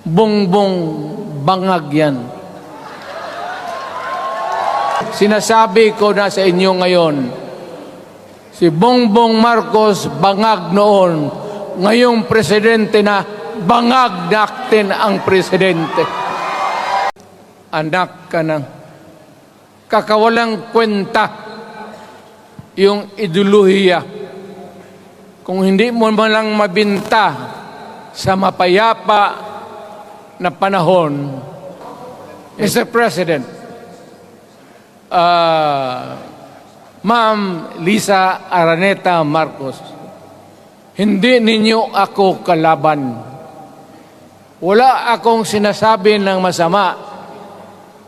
Bongbong bangag yan. Sinasabi ko na sa inyo ngayon, si Bongbong Marcos bangag noon, ngayong presidente na bangag natin ang presidente. Anak ka ng kakawalang kwenta yung ideolohiya. Kung hindi mo man lang mabinta sa mapayapa na panahon, Mr. President, Ma'am Lisa Araneta Marcos, hindi ninyo ako kalaban. Wala akong sinasabi ng masama.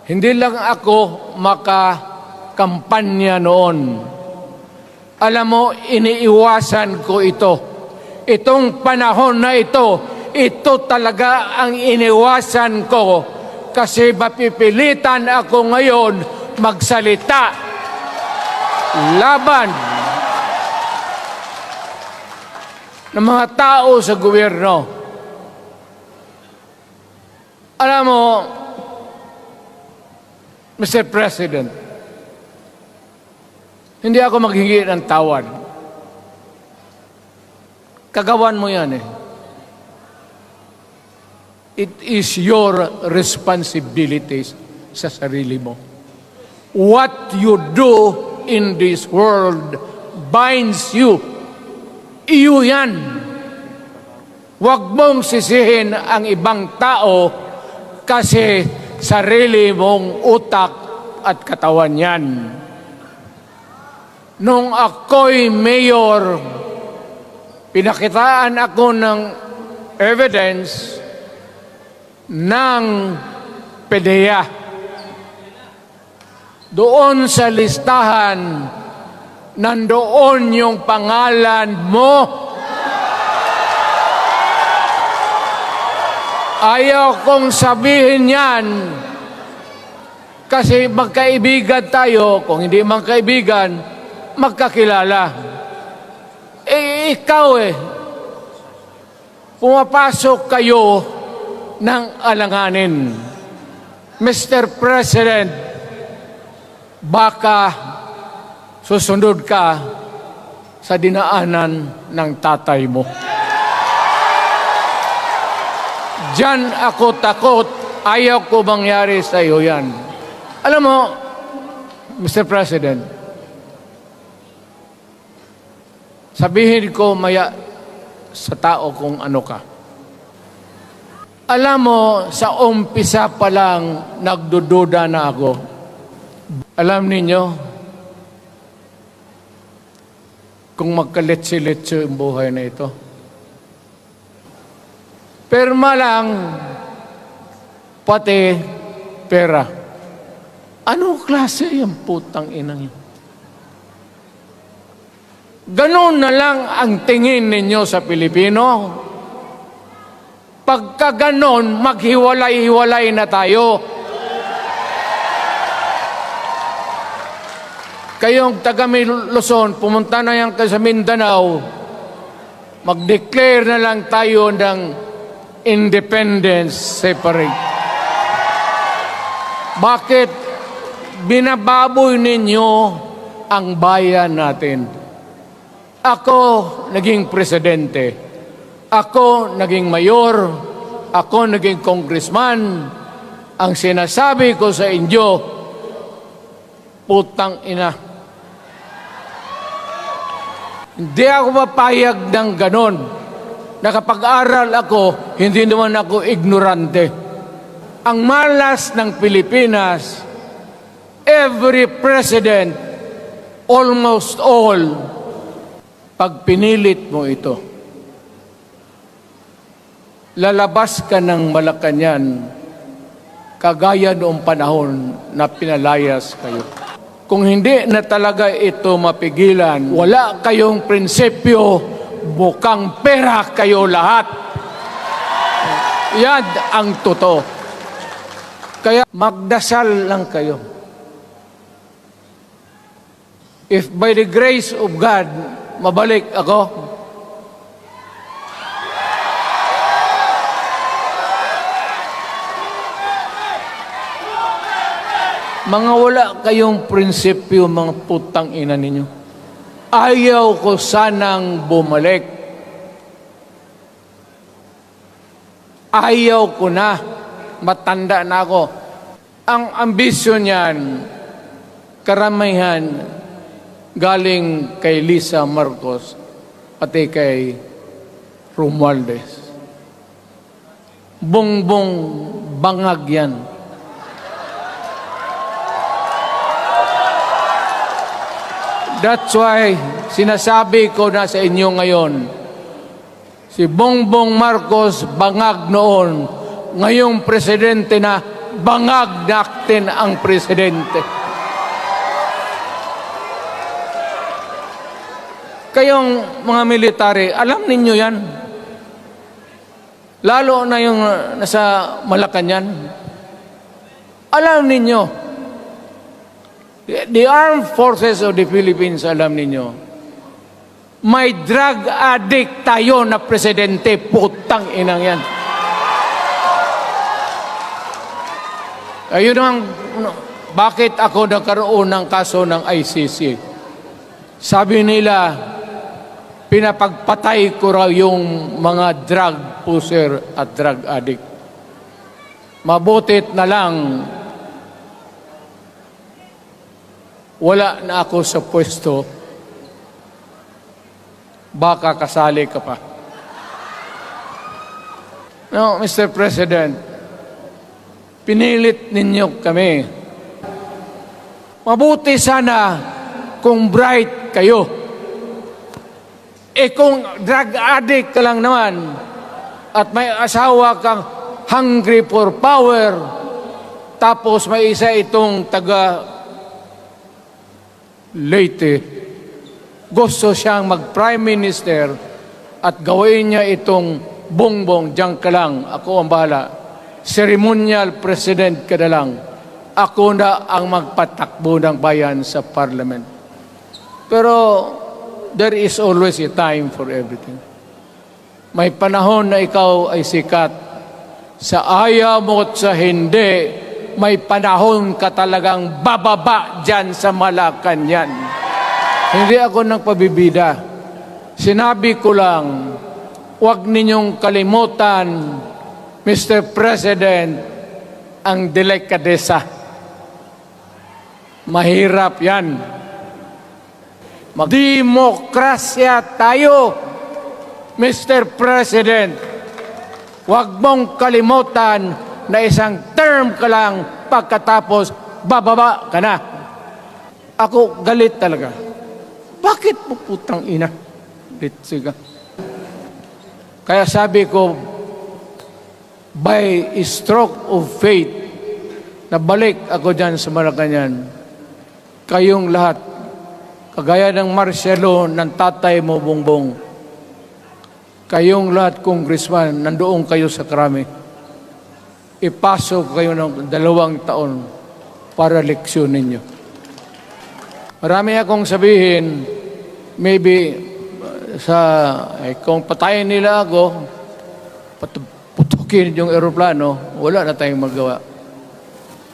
Hindi lang ako makakampanya noon. Alam mo, iniiwasan ko ito. Itong panahon na ito talaga ang iniwasan ko kasi mapipilitan ako ngayon magsalita laban ng mga tao sa gobyerno. Alam mo, Mr. President, hindi ako maghingi ng tawad. Kagawan mo yan eh. It is your responsibilities sa sarili mo. What you do in this world binds you. Iyo yan. Huwag mong sisihin ang ibang tao kasi sarili mong utak at katawan yan. Nung ako'y mayor, pinakitaan ako ng evidence ng PDEA. Doon sa listahan, nandoon yung pangalan mo. Ayaw kong sabihin yan kasi magkaibigan tayo. Kung hindi magkaibigan, magkakilala. Ikaw pumapasok kayo ng alanganin. Mr. President, baka susunod ka sa dinaanan ng tatay mo. Diyan ako takot. Ayaw ko mangyari sa iyo yan. Alam mo, Mr. President, sabihin ko maya sa tao kung ano ka. Alam mo, sa umpisa pa lang, nagdududa na ako. Alam ninyo, kung magkaletse-letse ang buhay na ito. Perma lang, pati pera. Anong klase yung putang inang yun? Ganon na lang ang tingin ninyo sa Pilipino. Pagka ganon, maghiwalay-hiwalay na tayo. Kayong taga Luzon, pumunta na yan sa Mindanao, mag-declare na lang tayo ng independence separate. Bakit binababoy ninyo ang bayan natin? Ako naging presidente. Ako naging mayor. Ako naging congressman. Ang sinasabi ko sa inyo, putang ina. Hindi ako mapayag ng ganon. Nakapag-aral ako, hindi naman ako ignorante. Ang malas ng Pilipinas, every president, almost all, pag pinilit mo ito, lalabas ka ng Malacanang kagaya noong panahon na pinalayas kayo. Kung hindi na talaga ito mapigilan, wala kayong prinsipyo, bukang pera kayo lahat. Yan ang totoo. Kaya magdasal lang kayo. If by the grace of God, mabalik ako, Mga wala kayong prinsipyo, mga putang ina ninyo. Ayaw ko sanang bumalik. Ayaw ko na. Matanda na ako. Ang ambisyon niyan, karamihan, galing kay Lisa Marcos, pati kay Romualdez. Bongbong bangag yan. That's why sinasabi ko na sa inyo ngayon, si Bongbong Marcos bangag noon, ngayong presidente na, bangag natin ang presidente. Kayong mga military, alam ninyo yan. Lalo na yung nasa Malacanang. Alam ninyo. The Armed Forces of the Philippines, alam ninyo. May drug addict tayo na presidente. Putang inang yan. Ayun ang, bakit ako nagkaroon ng kaso ng ICC? Sabi nila, pinapagpatay ko raw yung mga drug pusher at drug addict. Mabutit na lang, wala na ako sa pwesto, baka kasali ka pa. No, Mr. President, pinilit ninyo kami. Mabuti sana kung bright kayo. Kung drug addict ka lang naman at may asawa kang hungry for power, tapos may isa itong taga Leyte, gusto siyang mag-prime minister at gawin niya itong bongbong, diyan ka lang, ako ang bahala. Ceremonial president ka na lang. Ako na ang magpatakbo ng bayan sa parliament. Pero there is always a time for everything. May panahon na ikaw ay sikat. Sa ayaw mo at sa hindi, may panahon ka talagang bababa dyan sa Malacanang. Hindi ako nagpabibida. Sinabi ko lang, huwag ninyong kalimutan, Mr. President, ang delikadesa. Mahirap yan. Demokrasya tayo, Mr. President. Huwag mong kalimutan na isang term ka lang pagkatapos bababa ka na. Ako galit talaga. Bakit po putang ina? Siga. Kaya sabi ko, by stroke of fate, nabalik ako dyan sa Malacanang. Kayong lahat, kagaya ng Marcelo, ng tatay mo, Bongbong. Kayong lahat, congressman, nandoon kayo sa Krami. Ipasok kayo ng 2 taon para leksyon ninyo. Marami akong sabihin, maybe kung patayin nila ako, putukin yung eroplano, wala na tayong magawa.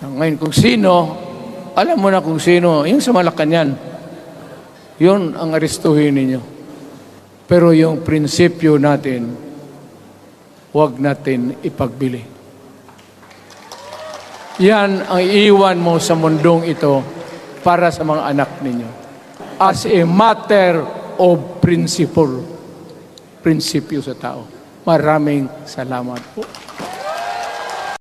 Ngayon, kung sino, alam mo na kung sino, yung sa Malacanang, yun ang aristuhin ninyo. Pero yung prinsipyo natin, huwag natin ipagbili. Yan ang iiwan mo sa mundong ito para sa mga anak ninyo. As a matter of principle, prinsipyo sa tao. Maraming salamat po.